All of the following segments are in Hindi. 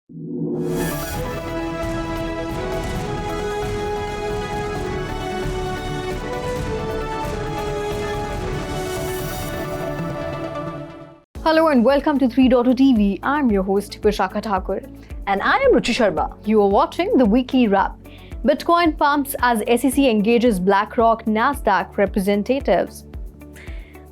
Hello and welcome to 3.0 TV. I'm your host Vishakha Thakur. And I am Ruchi Sharma. You are watching the weekly wrap. Bitcoin pumps as SEC engages BlackRock Nasdaq representatives.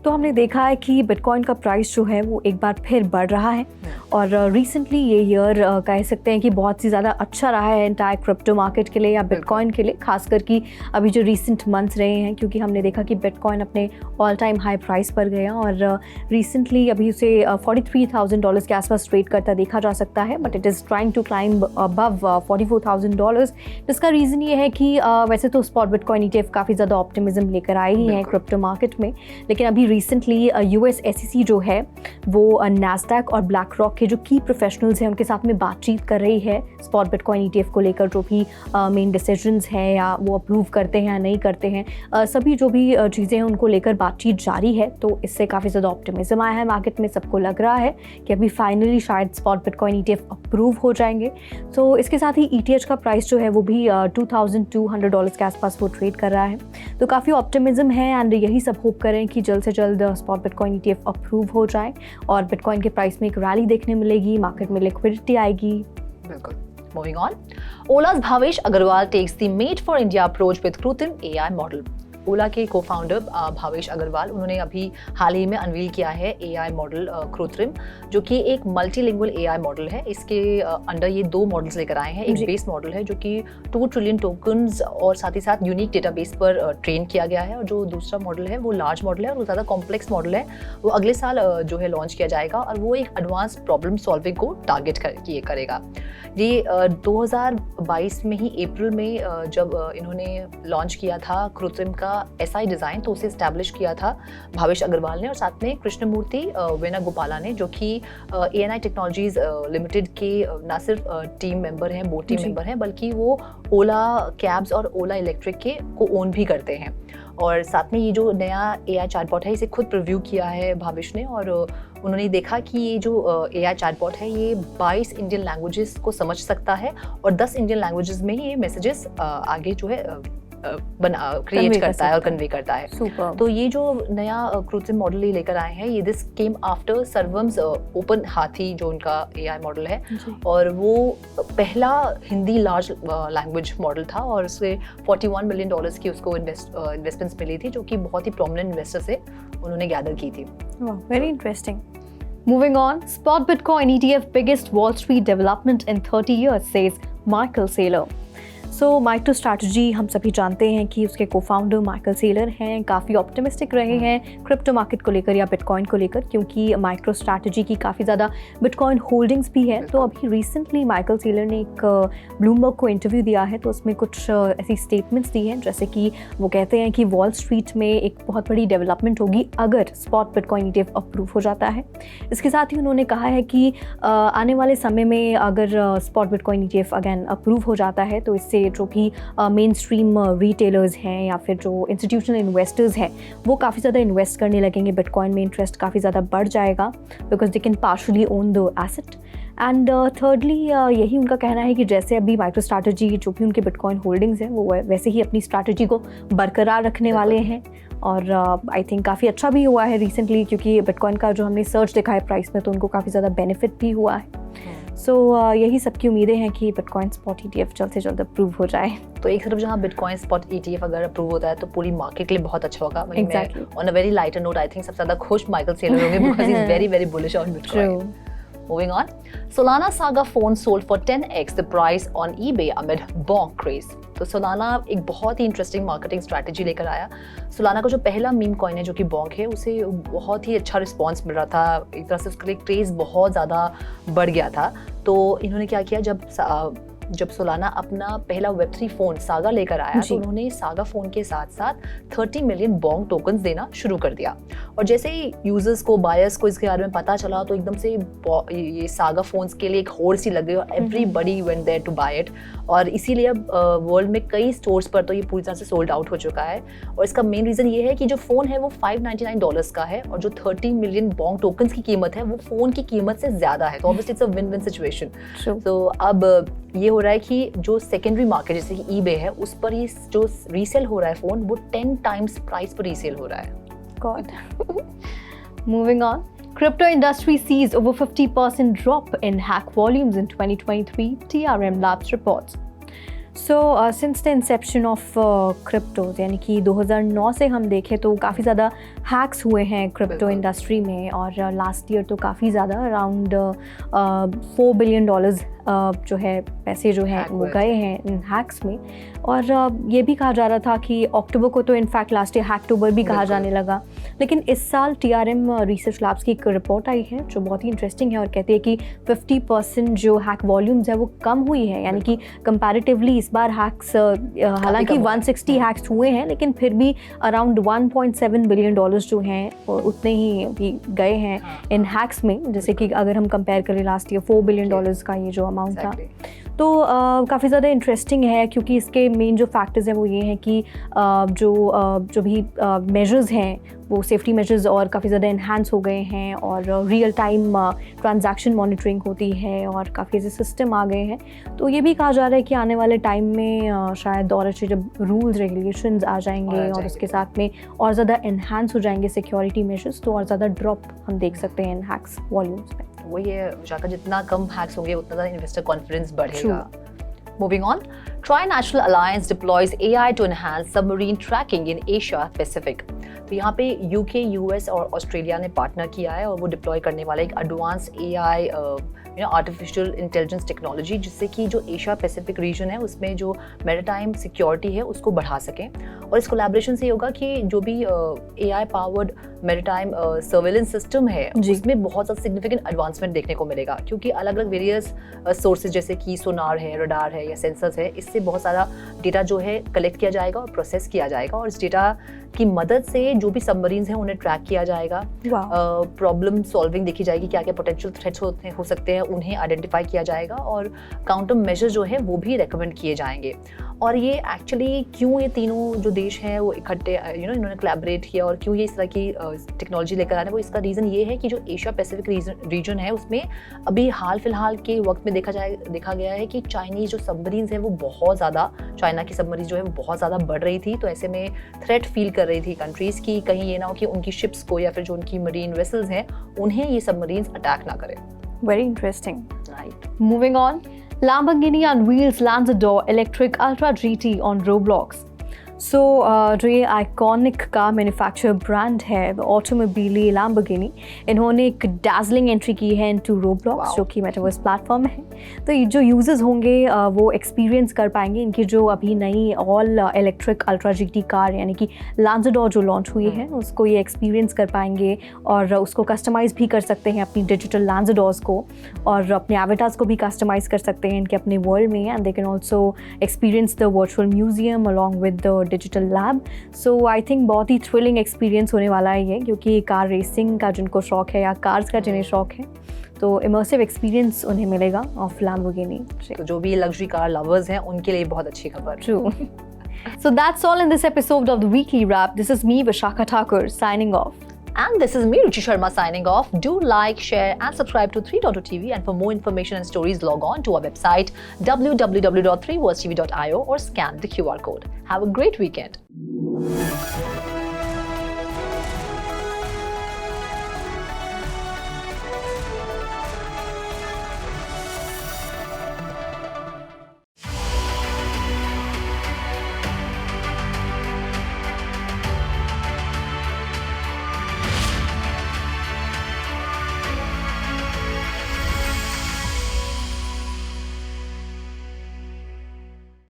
तो हमने देखा है कि बिटकॉइन का प्राइस जो है वो एक बार फिर बढ़ रहा है और रिसेंटली ये ईयर कह सकते हैं कि बहुत ही ज़्यादा अच्छा रहा है एंटायर क्रिप्टो मार्केट के लिए या बिटकॉइन के लिए, खासकर कि अभी जो रीसेंट मंथ्स रहे हैं, क्योंकि हमने देखा कि बिटकॉइन अपने ऑल टाइम हाई प्राइस पर गया और रिसेंटली अभी उसे $43,000 के आसपास ट्रेड करता देखा जा सकता है, but it is trying to climb above $44,000। जिसका रीज़न ये है कि वैसे तो स्पॉट बिटकॉइन ETF काफ़ी ज़्यादा ऑप्टिमिज्म लेकर आए ही हैं क्रिप्टो मार्केट में, लेकिन अभी रिसेंटली US SEC जो है वो नैस्डैक और ब्लैक रॉक के जो की प्रोफेशनल्स हैं उनके साथ में बातचीत कर रही है स्पॉट बिटकॉइन ETF को लेकर। जो भी मेन डिसीजंस हैं या वो अप्रूव करते हैं या नहीं करते हैं, सभी जो भी चीज़ें हैं उनको लेकर बातचीत जारी है। तो इससे काफ़ी ज़्यादा ऑप्टिमिज्म आया है मार्केट में। सबको लग रहा है कि अभी फाइनली शायद स्पॉट बिटकॉइन ETF अप्रूव हो जाएंगे। तो इसके साथ ही ETH का प्राइस जो है वो भी $2,200 के आसपास वो ट्रेड कर रहा है। तो काफ़ी ऑप्टिमिज्म है एंड यही सब होप करें कि जल्द से जल्द स्पॉट बिटकॉइन ETF अप्रूव हो जाए और बिटकॉइन के प्राइस में एक रैली देखने मिलेगी, मार्केट में लिक्विडिटी आएगी। बिल्कुल। Moving on, Ola's Bhavesh Agarwal takes the Made for India approach with Krutim AI model. ओला के को-फाउंडर भावेश अग्रवाल, उन्होंने अभी हाल ही में अनवील किया है AI मॉडल कृत्रिम, जो कि एक मल्टीलिंगुअल AI मॉडल है। इसके अंडर ये दो मॉडल्स लेकर आए हैं। एक बेस मॉडल है जो कि 2 ट्रिलियन टोकन्स और साथ ही साथ यूनिक डेटाबेस पर ट्रेन किया गया है, और जो दूसरा मॉडल है वो लार्ज मॉडल है और वो ज़्यादा कॉम्प्लेक्स मॉडल है। वो अगले साल जो है लॉन्च किया जाएगा और वो एक एडवांस प्रॉब्लम सॉल्विंग को टारगेट करेगा। ये 2022 में ही अप्रैल में जब इन्होंने लॉन्च किया था कृत्रिम का SI डिज़ाइन, तो उसे इस्टेब्लिश किया था भावेश अग्रवाल ने और साथ में कृष्णमूर्ति वेणुगोपाला ने, जो कि ANI टेक्नोलॉजीज लिमिटेड के ना सिर्फ टीम मेंबर हैं, बोर्ड टीम मेंबर हैं, बल्कि वो ओला कैब्स और ओला इलेक्ट्रिक के को ओन भी करते हैं। और साथ में ये जो नया AI चैटबॉट है, इसे खुद प्रीव्यू किया है भावेश ने, और उन्होंने देखा कि ये जो AI चैटबॉट है ये 22 इंडियन लैंग्वेजेस को समझ सकता है और 10 इंडियन लैंग्वेजेस में ये मैसेजेस आगे जो है क्रिएट करता है और कन्वे करता है। तो ये जो नया कृत्रिम मॉडल लेकर आए हैं, ये दिस केम आफ्टर सर्वम्स ओपन हाथी जो उनका AI मॉडल है, और वो पहला हिंदी लार्ज लैंग्वेज मॉडल था और उससे $41 मिलियन की उसको इन्वेस्टमेंट्स मिली थी, जो कि बहुत ही प्रोमिनेंट इन्वेस्टर से उन्होंने गैदर की थी। Very interesting. Moving on, spot Bitcoin ETF biggest Wall Street development in 30 years, says Michael Saylor. So MicroStrategy हम सभी जानते हैं कि उसके को-फाउंडर माइकल सेलर हैं, काफ़ी ऑप्टिमिस्टिक रहे हैं क्रिप्टो मार्केट को लेकर या बिटकॉइन को लेकर, क्योंकि MicroStrategy की काफ़ी ज़्यादा बिटकॉइन होल्डिंग्स भी है। तो अभी रिसेंटली माइकल सेलर ने एक ब्लूमबर्ग को इंटरव्यू दिया है, तो उसमें कुछ ऐसी स्टेटमेंट्स दी हैं, जैसे कि वो कहते हैं कि वॉल स्ट्रीट में एक बहुत बड़ी डेवलपमेंट होगी अगर स्पॉट बिटकॉइन ETF अप्रूव हो जाता है। इसके साथ ही उन्होंने कहा है कि आने वाले समय में अगर spot bitcoin ETF again approve हो जाता है, तो इससे जो भी मेन स्ट्रीम रिटेलर्स हैं या फिर जो इंस्टीट्यूशनल इन्वेस्टर्स हैं, वो काफ़ी ज़्यादा इन्वेस्ट करने लगेंगे बिटकॉइन में। इंटरेस्ट काफ़ी ज़्यादा बढ़ जाएगा because they can partially own the asset. And thirdly यही उनका कहना है कि जैसे अभी MicroStrategy जो भी उनके बिटकॉइन होल्डिंग्स हैं वो वैसे ही अपनी स्ट्रैटेजी को बरकरार रखने वाले हैं। और आई थिंक काफ़ी अच्छा भी हुआ है रिसेंटली, क्योंकि बिटकॉइन का जो हमने सर्च देखा है प्राइस में, तो उनको काफ़ी ज़्यादा बेनिफिट भी हुआ है। सो यही सबकी उम्मीदें हैं कि बिटकॉइन स्पॉट ETF जल्द से जल्द अप्रूव हो जाए। तो एक तरफ जहाँ बिटकॉइन स्पॉट ETF अगर अप्रूव होता है तो पूरी मार्केट के लिए बहुत अच्छा होगा। On a very lighter note, I think सबसे ज़्यादा खुश माइकल सेलर होंगे because he is very very bullish on bitcoin. Moving on, Solana Saga phone sold for 10x the price on eBay amid bonk craze. तो Solana एक बहुत ही इंटरेस्टिंग मार्केटिंग स्ट्रैटेजी लेकर आया। Solana का जो पहला मीम कॉइन है जो कि bonk है, उसे बहुत ही अच्छा रिस्पॉन्स मिल रहा था, एक तरह से उसके लिए क्रेज बहुत ज़्यादा बढ़ गया था। तो इन्होंने क्या किया, जब जब सोलाना अपना पहला Web3 फोन सागा लेकर आया तो उन्होंने सागा फोन के साथ साथ 30 मिलियन बॉन्ग टोकन्स देना शुरू कर दिया। और जैसे ही यूजर्स को, बायर्स को इसके बारे में पता चला तो एकदम से ये सागा फोन्स के लिए एक होड़ सी लग गई और everybody went there to buy it. और इसीलिए अब वर्ल्ड में कई स्टोर्स पर तो ये पूरी तरह से सोल्ड आउट हो चुका है। और इसका मेन रीज़न ये है कि जो फ़ोन है वो $599 का है और जो 30 मिलियन बॉन्ग टोकन्स की कीमत है वो फ़ोन की कीमत से ज़्यादा है। तो obviously it's a win win situation. तो अब ये हो रहा है कि जो सेकेंडरी मार्केट जैसे कि eBay है उस पर ये जो रीसेल हो रहा है फ़ोन वो 10 टाइम्स प्राइस पर रीसेल हो रहा है। God. Moving on. Crypto industry sees over 50% drop in hack volumes in 2023, TRM Labs reports. So since the inception of cryptos, यानी कि 2009 से हम देखें तो काफ़ी ज़्यादा हैक्स हुए हैं क्रिप्टो इंडस्ट्री में। और लास्ट ईयर तो काफ़ी ज़्यादा अराउंड $4 बिलियन जो है पैसे जो हैं वो गए हैं इन हैक्स में। और ये भी कहा जा रहा था कि अक्टूबर को तो इनफैक्ट लास्ट ईयर हैकटोबर भी कहा जाने लगा, लेकिन इस साल TRM रिसर्च लैब्स की एक रिपोर्ट आई है जो बहुत ही इंटरेस्टिंग है और कहती है कि 50% जो हैक वॉल्यूम्स है वो कम हुई है। यानी कि कंपैरेटिवली इस बार हैक्स हालांकि 160 हैक्स हुए हैं लेकिन फिर भी अराउंड $1.7 बिलियन जो हैं उतने ही भी गए हैं इन हैक्स में। जैसे कि अगर हम कंपेयर करें लास्ट ईयर $4 बिलियन का ये जो अमाउंट था। तो काफ़ी ज़्यादा इंटरेस्टिंग है क्योंकि इसके मेन जो फैक्टर्स हैं वो ये हैं कि जो भी मेजर्स हैं वो सेफ्टी मेजर्स और काफ़ी ज़्यादा इन्हांस हो गए हैं और रियल टाइम ट्रांजैक्शन मॉनिटरिंग होती है और काफ़ी ऐसे सिस्टम आ गए हैं। तो ये भी कहा जा रहा है कि आने वाले टाइम में शायद और अच्छे जब रूल्स रेगुलेशंस आ जाएंगे और उसके साथ में और ज़्यादा इन्हांस हो जाएंगे सिक्योरिटी मेजर्स तो और ज़्यादा ड्रॉप हम देख सकते हैं इन हैक्स वॉल्यूम्स में। वो ये विशाखा, जितना कम हैक्स होंगे उतना ज़्यादा इन्वेस्टर कॉन्फिडेंस बढ़ेगा। Moving on, Tri-National Alliance deploys AI to enhance submarine tracking in Asia Pacific. तो यहाँ पे UK, US और ऑस्ट्रेलिया ने पार्टनर किया है और वो डिप्लॉय करने वाला एक advance AI artificial intelligence technology जिससे कि जो एशिया पैसिफिक रीजन है उसमें जो मैरीटाइम सिक्योरिटी है उसको बढ़ा सकें। और इस कोलैबोरेशन से होगा कि जो भी AI powered maritime surveillance system है उसमें बहुत ज़्यादा सिग्निफिकेंट एडवांसमेंट देखने को मिलेगा क्योंकि अलग अलग वेरियस सोर्सेज जैसे कि सोनार है, रडार है या सेंसर्स है, इससे बहुत सारा डेटा जो है कलेक्ट किया जाएगा और प्रोसेस किया जाएगा और इस डेटा की मदद से जो भी सबमरीन्स हैं उन्हें ट्रैक किया जाएगा। प्रॉब्लम सॉल्विंग देखी जाएगी, क्या क्या पोटेंशियल थ्रेट्स हो सकते हैं उन्हें आइडेंटिफाई किया जाएगा और काउंटर मेजर जो है वो भी रेकमेंड किए जाएंगे। और ये एक्चुअली क्यों ये तीनों जो देश हैं वो इकट्ठे इन्होंने कोलैबोरेट किया और क्यों ये इस तरह की टेक्नोलॉजी लेकर आ रहे हैं, वो इसका रीज़न ये है कि जो एशिया पैसिफिक रीजन है उसमें अभी हाल फिलहाल के वक्त में देखा गया है कि चाइनीज़ जो सबमरीन्स हैं वो बहुत ज़्यादा, चाइना की सबमरीन जो है वो बहुत ज़्यादा बढ़ रही थी। तो ऐसे में थ्रेट फील कर रही थी कंट्रीज़ की कहीं ये ना हो कि उनकी शिप्स को या फिर जो उनकी मरीन वेसल्स हैं उन्हें ये सबमरीन्स अटैक ना करें। Very interesting. Right. Moving on, Lamborghini unveils Lanzador electric Ultra GT on Roblox. सो जो ये आइकॉनिक कार मैन्युफैक्चरर ब्रांड है ऑटोमोबिली लैम्बोर्गिनी, इन्होंने एक डार्जलिंग एंट्री की है इनटू रोब्लॉक्स जो कि मेटावर्स प्लेटफॉर्म है। तो ये जो यूजर्स होंगे वो एक्सपीरियंस कर पाएंगे इनकी जो अभी नई all electric ultra GT car यानी कि लांजाडोर जो लॉन्च हुई है उसको ये एक्सपीरियंस कर पाएंगे और उसको कस्टमाइज़ भी कर सकते हैं अपनी डिजिटल लांजाडोर्स को और अपने एवेटार्स को भी कस्टमाइज़ कर सकते हैं इनके अपने वर्ल्ड में and they can also experience the virtual museum along with the digital lab. So I think बहुत ही थ्रिलिंग एक्सपीरियंस होने वाला है ये, क्योंकि कार रेसिंग का जिनको शौक है या कार्स का जिन्हें शौक है तो इमर्सिव एक्सपीरियंस उन्हें मिलेगा ऑफ लैम्बोर्गिनी। तो जो भी लग्जरी कार लवर्स हैं उनके लिए बहुत अच्छी खबर। True. So that's all in this episode of the Weekly Wrap. This is me, Vishakha Thakur, signing off. And this is me, Ruchi Sharma, signing off. Do like, share and subscribe to 3.2TV, and for more information and stories log on to our website www.3worldstv.io or scan the QR code. Have a great weekend.